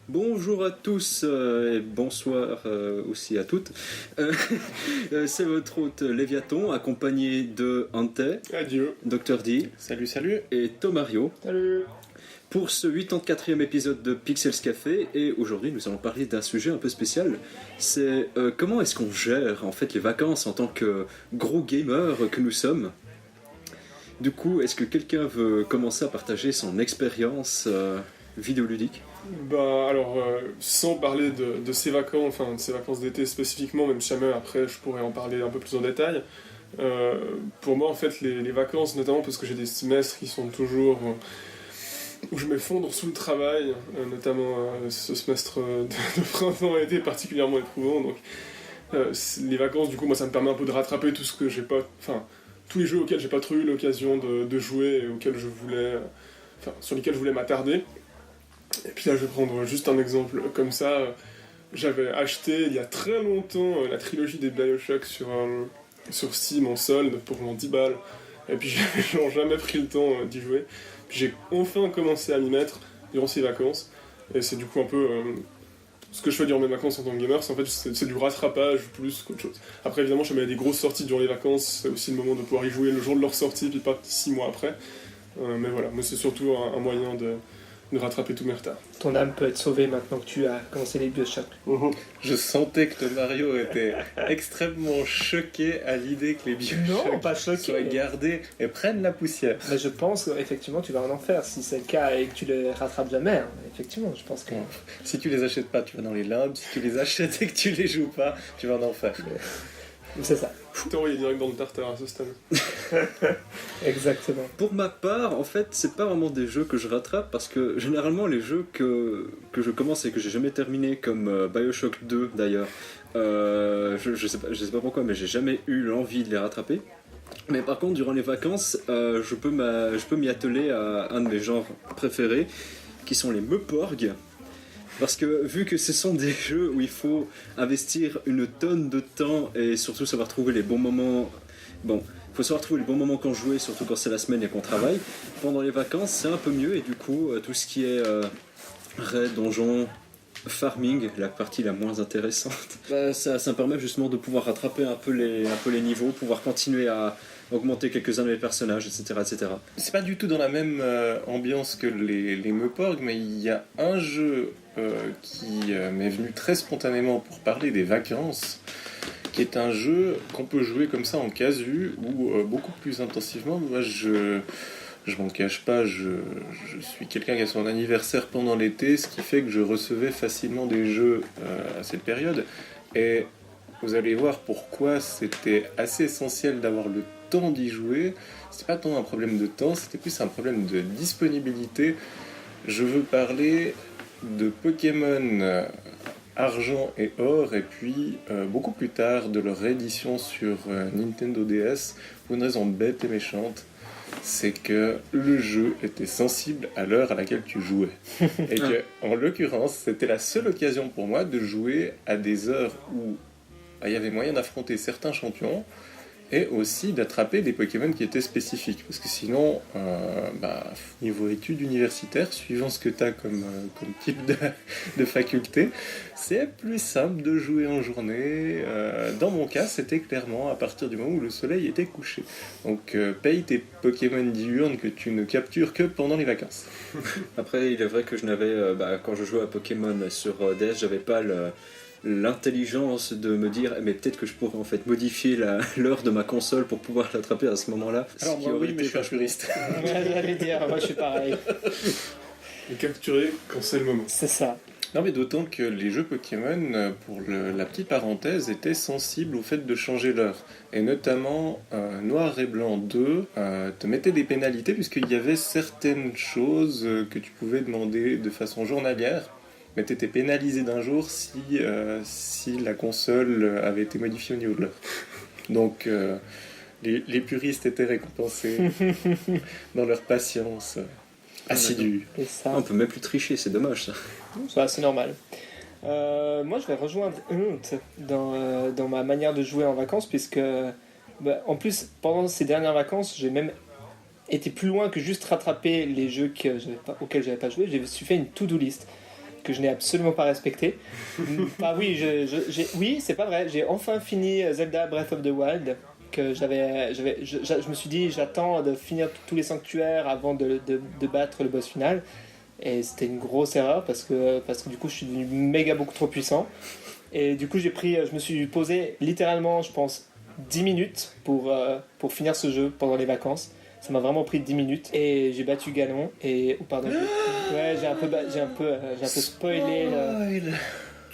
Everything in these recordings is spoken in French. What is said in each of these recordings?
Bonjour à tous et bonsoir aussi à toutes. C'est votre hôte Léviaton accompagné de Ante, Adieu. Dr D Salut, salut. et Tomario Salut. pour ce 84e épisode de Pixels Café. Et aujourd'hui nous allons parler d'un sujet un peu spécial. C'est comment est-ce qu'on gère en fait les vacances en tant que gros gamer que nous sommes. Du coup, est-ce que quelqu'un veut commencer à partager son expérience vidéoludique? Sans parler de ces vacances, enfin de ces vacances d'été spécifiquement, même si jamais après je pourrais en parler un peu plus en détail. Pour moi, en fait, les vacances, notamment parce que j'ai des semestres qui sont toujours où je m'effondre sous le travail, notamment ce semestre de printemps et été particulièrement éprouvant. Donc, les vacances, du coup, moi, ça me permet un peu de rattraper tout ce que j'ai pas, enfin, tous les jeux auxquels j'ai pas trop eu l'occasion de jouer et auxquels je voulais, sur lesquels je voulais m'attarder. Et puis là, je vais prendre juste un exemple comme ça. J'avais acheté il y a très longtemps la trilogie des BioShock sur Steam en solde pour genre 10 balles. Et puis j'avais genre jamais pris le temps d'y jouer. Puis j'ai enfin commencé à m'y mettre durant ces vacances. Et c'est du coup un peu ce que je fais durant mes vacances en tant que gamer. C'est du rattrapage plus qu'autre chose. Après, évidemment, jamais il y a des grosses sorties durant les vacances. C'est aussi le moment de pouvoir y jouer le jour de leur sortie, puis pas 6 mois après. Mais voilà, moi c'est surtout un moyen de rattraper tous mes retards. Ton âme peut être sauvée maintenant que tu as commencé les BioShock. Je sentais que Mario était extrêmement choqué à l'idée que les Non, BioShock pas choqué. soient gardés et prennent la poussière. Mais je pense qu'effectivement tu vas en enfer si c'est le cas et que tu les rattrapes jamais. Hein. Effectivement, je pense que. Si tu les achètes pas, tu vas dans les limbes. Si tu les achètes et que tu les joues pas, tu vas en enfer. C'est ça. T'es envoyé direct dans le tartare à ce stade. Exactement. Pour ma part, en fait, c'est pas vraiment des jeux que je rattrape parce que généralement les jeux que je commence et que j'ai jamais terminé, comme BioShock 2 d'ailleurs, je sais pas pourquoi, mais j'ai jamais eu l'envie de les rattraper. Mais par contre, durant les vacances, je peux m'y atteler à un de mes genres préférés, qui sont les Meuporg. Parce que vu que ce sont des jeux où il faut investir une tonne de temps et surtout savoir trouver les bons moments. Bon, il faut savoir trouver les bons moments quand jouer, surtout quand c'est la semaine et qu'on travaille. Pendant les vacances, c'est un peu mieux et du coup, tout ce qui est raid, donjon, farming, la partie la moins intéressante, ça me permet justement de pouvoir rattraper un peu les niveaux, pouvoir continuer à augmenter quelques-uns de mes personnages, etc., etc. C'est pas du tout dans la même ambiance que les Meuporg, mais il y a un jeu qui m'est venu très spontanément pour parler des vacances, qui est un jeu qu'on peut jouer comme ça en casu ou beaucoup plus intensivement. Moi, je m'en cache pas, je suis quelqu'un qui a son anniversaire pendant l'été, ce qui fait que je recevais facilement des jeux à cette période. Et vous allez voir pourquoi c'était assez essentiel d'avoir le temps d'y jouer. C'était pas tant un problème de temps, c'était plus un problème de disponibilité. Je veux parler de Pokémon Argent et Or, et puis beaucoup plus tard de leur réédition sur Nintendo DS, pour une raison bête et méchante. C'est que le jeu était sensible à l'heure à laquelle tu jouais. Et que, en l'occurrence, c'était la seule occasion pour moi de jouer à des heures où il y avait moyen d'affronter certains champions et aussi d'attraper des Pokémon qui étaient spécifiques. Parce que sinon, niveau études universitaires, suivant ce que tu as comme type de faculté, c'est plus simple de jouer en journée. Dans mon cas, c'était clairement à partir du moment où le soleil était couché. Donc paye tes Pokémon diurnes que tu ne captures que pendant les vacances. Après, il est vrai que je n'avais, quand je jouais à Pokémon sur DS, j'avais pas l'intelligence de me dire mais peut-être que je pourrais en fait modifier l'heure de ma console pour pouvoir l'attraper à ce moment-là. Alors moi oui, mais je suis un puriste. J'allais dire, moi je suis pareil. Et capturer quand c'est le moment. C'est ça. Non, mais d'autant que les jeux Pokémon, pour la petite parenthèse, étaient sensibles au fait de changer l'heure. Et notamment, Noir et Blanc 2 te mettait des pénalités, puisqu'il y avait certaines choses que tu pouvais demander de façon journalière, mais tu étais pénalisé d'un jour si la console avait été modifiée au niveau de l'heure. Donc, les puristes étaient récompensés dans leur patience assidue. Et ça. On peut même plus tricher, c'est dommage ça. Bah, c'est normal. Moi, je vais rejoindre Hunt dans ma manière de jouer en vacances, puisque, en plus, pendant ces dernières vacances, j'ai même été plus loin que juste rattraper les jeux auxquels j'avais pas joué. J'ai fait une to-do list que je n'ai absolument pas respecté. Oui, oui, c'est pas vrai. J'ai enfin fini Zelda Breath of the Wild. Que je me suis dit, j'attends de finir tous les sanctuaires avant de battre le boss final. Et c'était une grosse erreur parce que du coup, je suis devenu méga beaucoup trop puissant. Et du coup, je me suis posé littéralement, je pense, 10 minutes pour finir ce jeu pendant les vacances. Ça m'a vraiment pris 10 minutes et j'ai battu Ganon et pardon. Ouais, j'ai un peu spoilé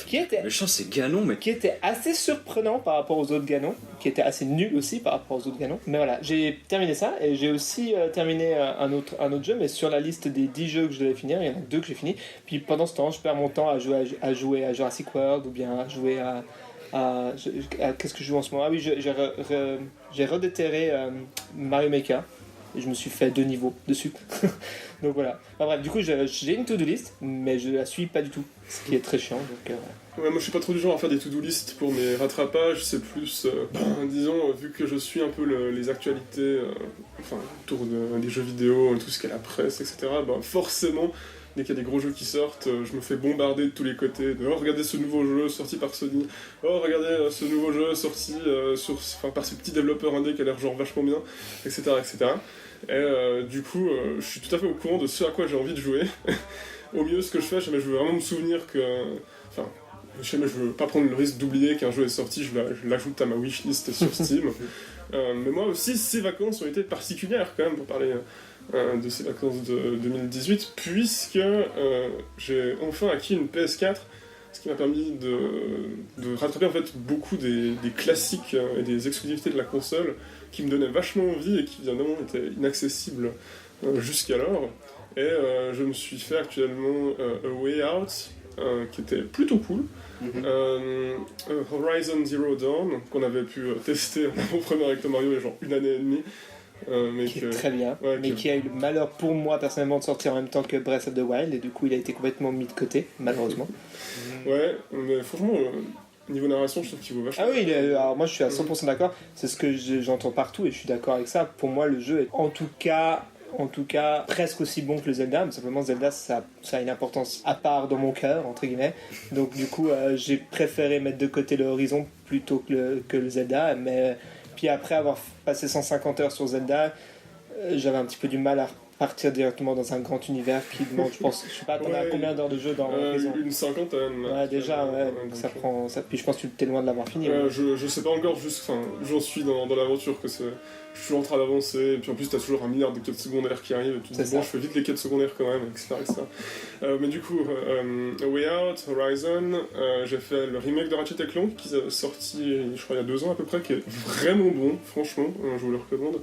qui était Le chant, c'est Ganon, mais qui était assez surprenant par rapport aux autres Ganons, qui était assez nul aussi par rapport aux autres Ganons. Mais voilà, j'ai terminé ça et j'ai aussi terminé un autre jeu, mais sur la liste des 10 jeux que je devais finir, il y en a 2 que j'ai fini. Puis pendant ce temps, je perds mon temps à jouer à Jurassic World ou bien à jouer à qu'est-ce que je joue en ce moment? Ah oui, j'ai redéterré Mario Maker et je me suis fait 2 niveaux dessus. Donc voilà. Enfin, bref, du coup, j'ai une to-do list, mais je la suis pas du tout, ce qui est très chiant. Donc, Ouais, moi je suis pas trop du genre à faire des to-do list pour mes rattrapages, c'est plus, disons, vu que je suis un peu les actualités autour des jeux vidéo, tout ce qu'est la presse, etc., forcément, dès qu'il y a des gros jeux qui sortent, je me fais bombarder de tous les côtés, de « Oh, regardez ce nouveau jeu sorti par Sony, oh, regardez ce nouveau jeu sorti par ce petit développeur indé qui a l'air genre vachement bien, etc. etc. » Et du coup, je suis tout à fait au courant de ce à quoi j'ai envie de jouer. Au mieux, ce que je fais, jamais je veux vraiment me souvenir que... Enfin, jamais je veux pas prendre le risque d'oublier qu'un jeu est sorti, je l'ajoute à ma wishlist sur Steam. Mais moi aussi, ces vacances ont été particulières quand même, pour parler de ces vacances de 2018, puisque j'ai enfin acquis une PS4, ce qui m'a permis de rattraper en fait beaucoup des classiques et des exclusivités de la console qui me donnaient vachement envie et qui évidemment étaient inaccessibles jusqu'alors. Et je me suis fait actuellement A Way Out, qui était plutôt cool. Horizon Zero Dawn, qu'on avait pu tester en avant-première avec Mario il y a genre 1 année et demie. Qui est très bien, mais qui a eu le malheur pour moi personnellement de sortir en même temps que Breath of the Wild, et du coup il a été complètement mis de côté, malheureusement. Ouais, mais franchement, niveau narration, je trouve qu'il vaut vachement. Ah oui, alors moi je suis à 100% d'accord, c'est ce que j'entends partout et je suis d'accord avec ça. Pour moi, le jeu est en tout cas presque aussi bon que le Zelda, mais simplement Zelda ça a une importance à part dans mon cœur, entre guillemets. Donc du coup j'ai préféré mettre de côté le Horizon plutôt que le Zelda, mais puis après avoir passé 150 heures sur Zelda, j'avais un petit peu du mal à partir directement dans un grand univers qui demande, je sais pas, t'en as combien d'heures de jeu dans Horizon? Une cinquantaine. Ouais, déjà, donc ça prend. Puis je pense que tu es loin de l'avoir fini. Ouais. Je sais pas encore, j'en suis dans l'aventure, que je suis en train d'avancer, et puis en plus t'as toujours un milliard de quêtes secondaires qui arrivent, et tu te dis, bon, je fais vite les quêtes secondaires quand même, etc. Mais du coup, A Way Out, Horizon, j'ai fait le remake de Ratchet & Clank, qui est sorti, je crois, il y a 2 ans à peu près, qui est vraiment bon, franchement, je vous le recommande.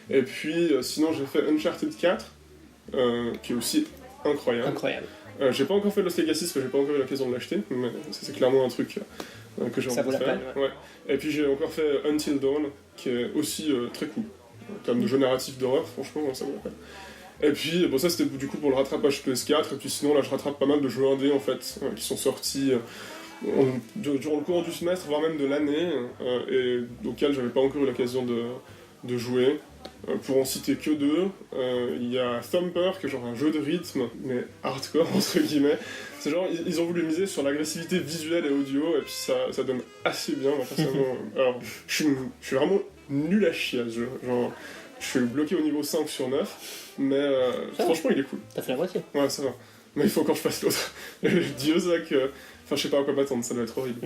Et puis, sinon, j'ai fait Uncharted 4, qui est aussi incroyable. J'ai pas encore fait Lost Legacy parce que j'ai pas encore eu l'occasion de l'acheter, mais ça, c'est clairement un truc que j'ai envie de faire. Ça vaut la peine, ouais. Et puis j'ai encore fait Until Dawn, qui est aussi très cool. En termes de jeu narratif d'horreur, franchement, ça vaut la peine. Et puis, bon, ça c'était du coup pour le rattrapage PS4, et puis sinon, là, je rattrape pas mal de jeux indés en fait, qui sont sortis durant le cours du semestre, voire même de l'année, et auxquels j'avais pas encore eu l'occasion de jouer. Pour en citer que 2, il y a Thumper, qui est genre un jeu de rythme, mais hardcore entre guillemets. C'est genre, ils ont voulu miser sur l'agressivité visuelle et audio, et puis ça donne assez bien, moi personnellement. Alors, je suis vraiment nul à chier à ce jeu. Genre, je suis bloqué au niveau 5 sur 9, mais franchement, il est cool. T'as fait la moitié. Ouais, ça va. Mais il faut encore que je fasse l'autre. Dieu sait que. Enfin, je sais pas à quoi m'attendre, ça doit être horrible.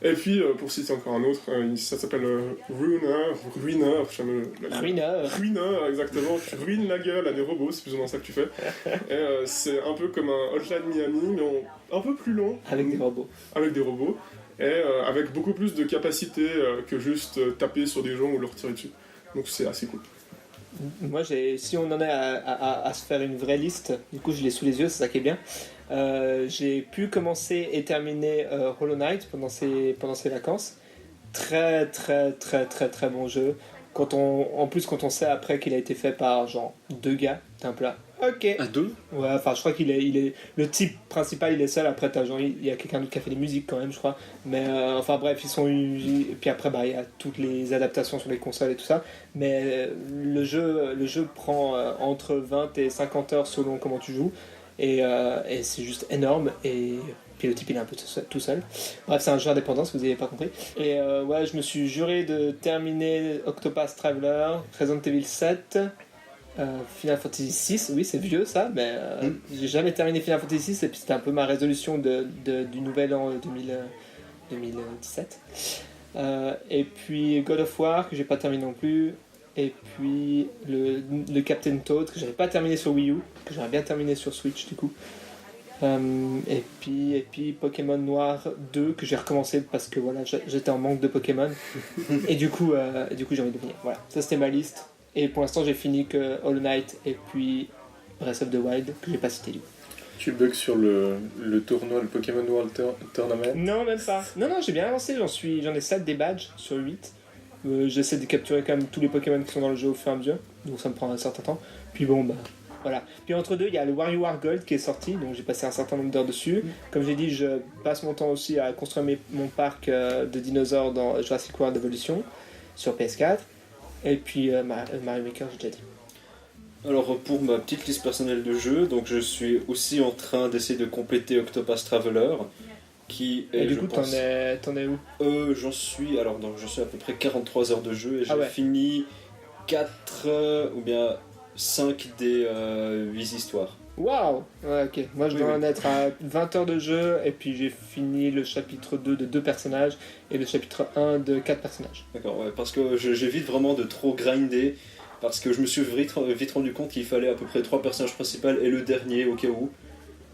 Et puis, pour citer encore un autre, ça s'appelle Ruiner, exactement. Tu ruines la gueule à des robots, c'est plus ou moins ça que tu fais. Et c'est un peu comme un Hotline Miami, mais un peu plus long. Avec des robots. Avec des robots. Et avec beaucoup plus de capacité que juste taper sur des gens ou leur tirer dessus. Donc c'est assez cool. Moi, si on en est à se faire une vraie liste, du coup je l'ai sous les yeux, c'est ça qui est bien. J'ai pu commencer et terminer Hollow Knight pendant ces vacances. Très très très très très bon jeu. En plus quand on sait après qu'il a été fait par genre 2 gars, t'es un peu là. Ok. À 2 Ouais, enfin je crois qu'il est le type principal, il est seul. Après il y a quelqu'un d'autre qui a fait des musiques quand même, je crois. Mais enfin bref, et puis après il y a toutes les adaptations sur les consoles et tout ça. Mais le jeu prend entre 20 et 50 heures selon comment tu joues. et c'est juste énorme. Et puis le type il est un peu tout seul. Bref, c'est un jeu indépendant si vous n'avez pas compris. Et ouais, je me suis juré de terminer Octopath Traveler, Resident Evil 7, Final Fantasy 6. Oui, c'est vieux ça, mais j'ai jamais terminé Final Fantasy 6 et puis c'était un peu ma résolution du nouvel an 2017. Et puis God of War que j'ai pas terminé non plus. Et puis le Captain Toad que j'avais pas terminé sur Wii U, que j'aurais bien terminé sur Switch du coup. Et puis Pokémon Noir 2 que j'ai recommencé parce que voilà, j'étais en manque de Pokémon. et du coup j'ai envie de finir. Voilà, ça c'était ma liste. Et pour l'instant j'ai fini que Hollow Knight et puis Breath of the Wild que j'ai pas cité lui. Tu bugs sur le tournoi, le Pokémon World Tournament? Non, même pas. Non, j'ai bien avancé, j'en ai 7 des badges sur 8. J'essaie de capturer quand même tous les Pokémon qui sont dans le jeu au fur et à mesure, donc ça me prend un certain temps. Puis bon, bah voilà. Puis entre deux, il y a le WarioWare Gold qui est sorti, donc j'ai passé un certain nombre d'heures dessus. Comme j'ai dit, je passe mon temps aussi à construire mon parc de dinosaures dans Jurassic World Evolution sur PS4. Et puis Mario Maker, j'ai déjà dit. Alors pour ma petite liste personnelle de jeux, donc je suis aussi en train d'essayer de compléter Octopath Traveler, qui est, et du je coup, pense, t'en es où? j'en suis à peu près 43 heures de jeu et j'ai ouais. fini 4 ou bien 5 des 8 histoires. Waouh! Ouais, ok. Moi, je dois en être à 20 heures de jeu, et puis j'ai fini le chapitre 2 de 2 personnages, et le chapitre 1 de 4 personnages. D'accord, ouais, parce que j'évite vraiment de trop grinder, parce que je me suis vite rendu compte qu'il fallait à peu près 3 personnages principaux et le dernier au cas où.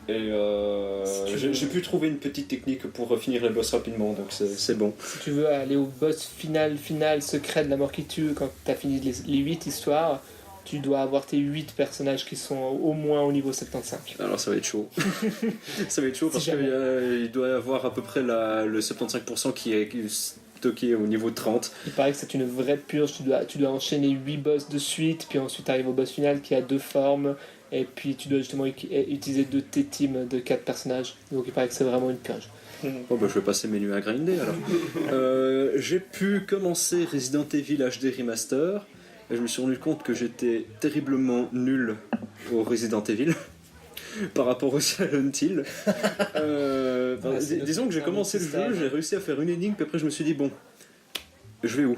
Et j'ai pu trouver une petite technique pour finir les boss rapidement, donc c'est bon. Si tu veux aller au boss final secret de la mort qui tue, quand tu as fini les 8 histoires, tu dois avoir tes 8 personnages qui sont au moins au niveau 75. Alors ça va être chaud. Ça va être chaud parce qu'il doit y avoir à peu près le 75% qui est stocké au niveau 30. Il paraît que c'est une vraie purge, tu dois enchaîner 8 boss de suite, puis ensuite tu arrives au boss final qui a 2 formes, et puis tu dois justement utiliser 2 T-teams de 4 personnages. Donc il paraît que c'est vraiment une purge. Bon bah je vais passer mes nuits à grinder alors. J'ai pu commencer Resident Evil HD Remaster. Et je me suis rendu compte que j'étais terriblement nul au Resident Evil par rapport au Silent Hill. Disons que j'ai commencé le jeu, j'ai réussi à faire une énigme, puis après je me suis dit bon, je vais où?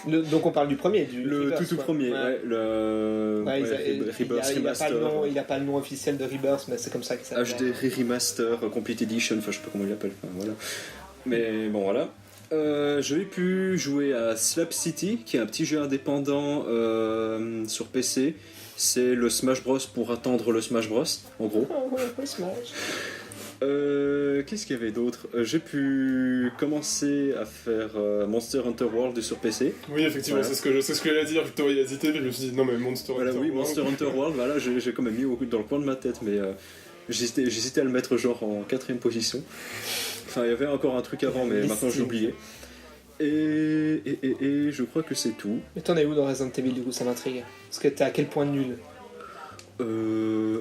Donc on parle du premier, le Rebirth, tout premier, ouais. Rebirth Remaster. Il n'a pas le nom officiel de Rebirth, mais c'est comme ça que ça s'appelle. HD Remaster Complete Edition, enfin je sais pas comment il l'appelle, enfin, voilà. Mais bon voilà. J'avais pu jouer à Slap City, qui est un petit jeu indépendant sur PC. C'est le Smash Bros pour attendre le Smash Bros, en gros. Oh, ouais, Smash. Qu'est-ce qu'il y avait d'autre? J'ai pu commencer à faire Monster Hunter World sur PC. Oui, effectivement, voilà. c'est ce que j'allais dire. Je t'aurais hésité, mais je me suis dit non, mais Monster Hunter World. Monster Hunter World, voilà, j'ai quand même mis dans le coin de ma tête, mais j'hésitais à le mettre genre en 4ème position. Enfin, il y avait encore un truc avant, mais maintenant j'ai oublié. Et je crois que c'est tout. Mais t'en es où dans Resident Evil, du coup, ça m'intrigue. Parce que t'es à quel point de nul?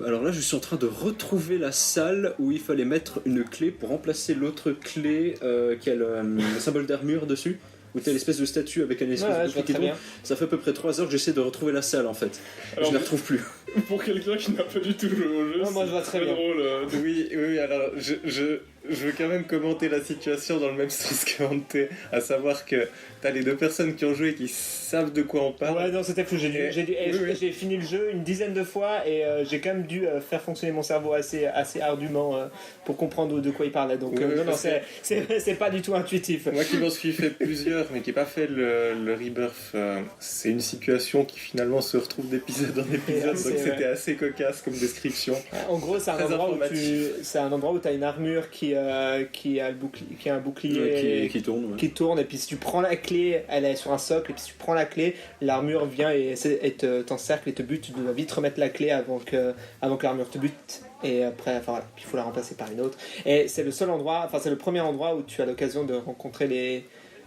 Alors là, je suis en train de retrouver la salle où il fallait mettre une clé pour remplacer l'autre clé qui a le symbole d'armure dessus. Où t'as l'espèce de statue avec un espèce de bouclier qui tombe. Ça fait à peu près 3 heures que j'essaie de retrouver la salle en fait. Alors, je ne la retrouve plus. Pour quelqu'un qui n'a pas du tout joué au jeu, non, moi je vois très bien. Drôle. Oui, alors je veux quand même commenter la situation dans le même sens que Ante, à savoir que t'as les 2 personnes qui ont joué et qui savent de quoi on parle. Ouais, non, c'était fou. J'ai fini le jeu une dizaine de fois et j'ai quand même dû faire fonctionner mon cerveau assez ardument pour comprendre de quoi il parlait. Donc, non, c'est pas du tout intuitif. Moi qui m'en suis fait plusieurs, mais qui n'ai pas fait le Rebirth, c'est une situation qui finalement se retrouve d'épisode en épisode, donc c'était assez cocasse comme description. En gros, c'est un endroit où tu as une armure qui a un bouclier qui tourne, et puis si tu prends la clé, elle est sur un socle, et puis si tu prends la clé, l'armure vient et t'encercle et te bute. Tu dois vite remettre la clé avant que l'armure te bute. Et après, enfin voilà, il faut la remplacer par une autre. Et c'est le seul endroit, enfin c'est le premier endroit où tu as l'occasion de rencontrer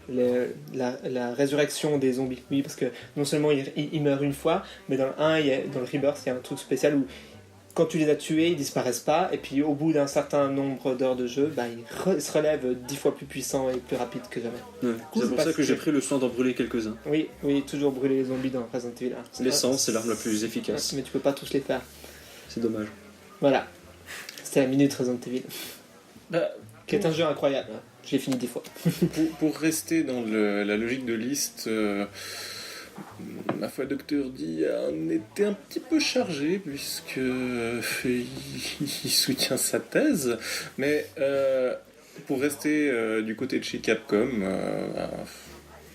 la résurrection des zombies. Oui, parce que non seulement ils meurent une fois, mais dans le Rebirth, il y a un truc spécial où quand tu les as tués, ils disparaissent pas, et puis au bout d'un certain nombre d'heures de jeu, ils se relèvent 10 fois plus puissants et plus rapides que jamais. Ouais, c'est pour ça que j'ai pris le soin d'en brûler quelques-uns. Oui, toujours brûler les zombies dans Resident Evil 1. L'essence, c'est l'arme la plus efficace. Mais tu peux pas tous les faire. C'est dommage. Voilà. C'était la minute Resident Evil. Bah, Qui est un jeu incroyable. J'ai fini 10 fois. pour rester dans la logique de liste, ma foi, Dr. D en était un petit peu chargé puisque il soutient sa thèse. Mais pour rester du côté de chez Capcom,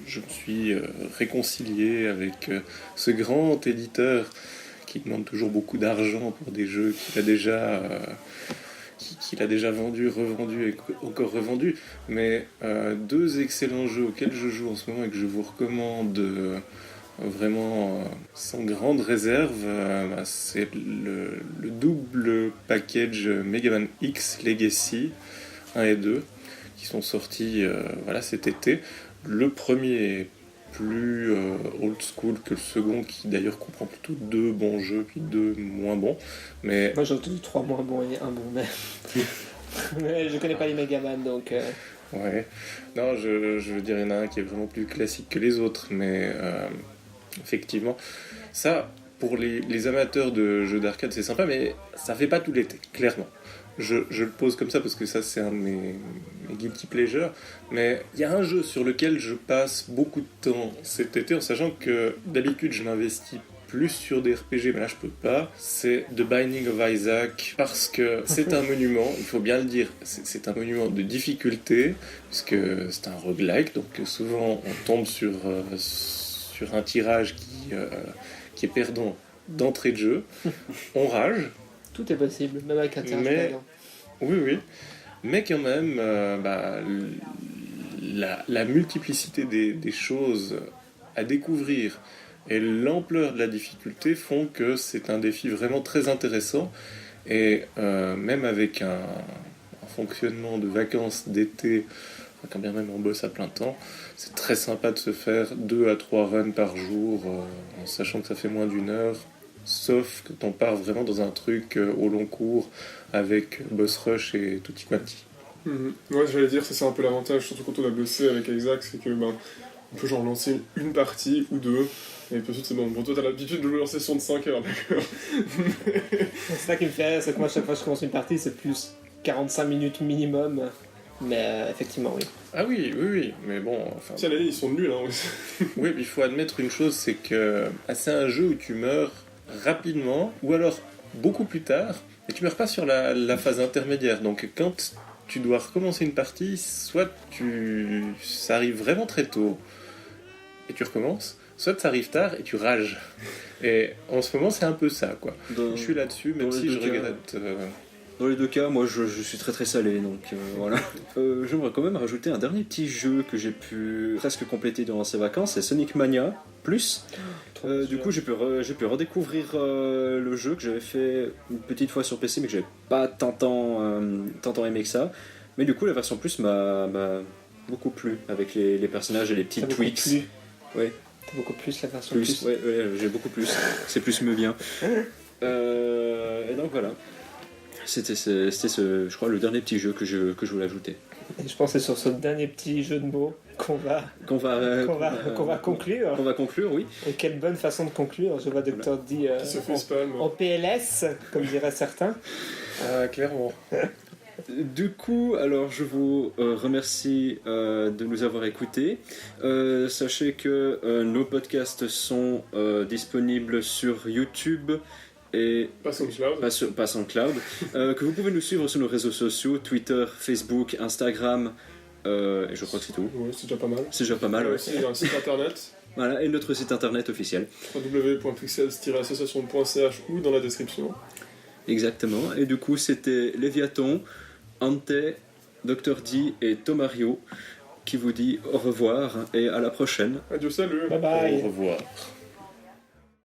je me suis réconcilié avec ce grand éditeur qui demande toujours beaucoup d'argent pour des jeux qu'il a déjà vendu, revendu et encore revendu. Mais deux excellents jeux auxquels je joue en ce moment et que je vous recommande vraiment sans grande réserve, c'est le double package Mega Man X Legacy 1 et 2 qui sont sortis cet été. Le premier est plus old school que le second, qui d'ailleurs comprend plutôt 2 bons jeux puis 2 moins bons. Mais Moi j'ai entendu 3 moins bons et 1 bon, mais... mais je connais pas les Megaman donc... ouais, non, je veux dire, il y en a un qui est vraiment plus classique que les autres, mais effectivement, ça, pour les amateurs de jeux d'arcade, c'est sympa, mais ça fait pas tout l'été, clairement. Je le pose comme ça parce que ça, c'est un de mes guilty pleasures, mais il y a un jeu sur lequel je passe beaucoup de temps cet été, en sachant que d'habitude, je m'investis plus sur des RPG, mais là je peux pas, c'est The Binding of Isaac, parce que c'est un monument, il faut bien le dire, c'est un monument de difficulté, puisque c'est un roguelike, donc souvent on tombe sur un tirage qui est perdant d'entrée de jeu, on rage. Tout est possible, même avec un tirage perdant. Oui, mais quand même, la multiplicité des choses à découvrir et l'ampleur de la difficulté font que c'est un défi vraiment très intéressant. Et même avec un fonctionnement de vacances d'été, quand bien même on bosse à plein temps, c'est très sympa de se faire 2 à 3 runs par jour, en sachant que ça fait moins d'1 heure, sauf que on part vraiment dans un truc au long cours avec boss rush et tutti quanti. Ouais, j'allais dire, c'est un peu l'avantage, surtout quand on a bossé avec Isaac, c'est que on peut genre lancer une partie ou 2, et puis ensuite c'est bon. Bon, toi t'as l'habitude de jouer en session de 5 heures, d'accord. C'est ça qui me fait rire, c'est que moi chaque fois que je commence une partie, c'est plus 45 minutes minimum. Mais effectivement, oui. Ah oui, mais bon, enfin... Tiens, ils sont nuls, hein. Oui, mais il faut admettre une chose, c'est que c'est un jeu où tu meurs rapidement, ou alors beaucoup plus tard, et tu meurs pas sur la phase intermédiaire. Donc quand tu dois recommencer une partie, soit ça arrive vraiment très tôt, et tu recommences, soit ça arrive tard, et tu rages. Et en ce moment, c'est un peu ça, quoi. Je suis là-dessus, même si je regrette... Dans les deux cas, moi je suis très très salé, donc voilà. J'aimerais quand même rajouter un dernier petit jeu que j'ai pu presque compléter durant ces vacances, c'est Sonic Mania Plus. Du coup, j'ai pu redécouvrir le jeu que j'avais fait une petite fois sur PC, mais que j'avais pas tant aimé que ça. Mais du coup, la version Plus m'a beaucoup plu, avec les personnages et les petits tweaks. Ouais. T'as beaucoup plus la version Plus. Ouais, j'ai beaucoup plus. C'est plus me vient. Et donc voilà. C'était je crois, le dernier petit jeu que je voulais ajouter. Et je pense que c'est sur ce dernier petit jeu de mots qu'on va conclure. On va conclure, oui. Et quelle bonne façon de conclure. Je vois Dr. D en PLS, comme diraient certains. Clairement. Du coup, alors je vous remercie de nous avoir écoutés. Sachez que nos podcasts sont disponibles sur YouTube et pas SoundCloud, que vous pouvez nous suivre sur nos réseaux sociaux, Twitter, Facebook, Instagram, et je crois que c'est tout. Ouais, c'est déjà pas mal. C'est déjà pas mal, ouais. Aussi, il y a un site internet. Voilà, et notre site internet officiel. www.pixels-association.ch ou dans la description. Exactement, et du coup c'était Léviathan, Ante, Dr. D et Tomario qui vous dit au revoir et à la prochaine. Adieu, salut. Bye bye. Au revoir.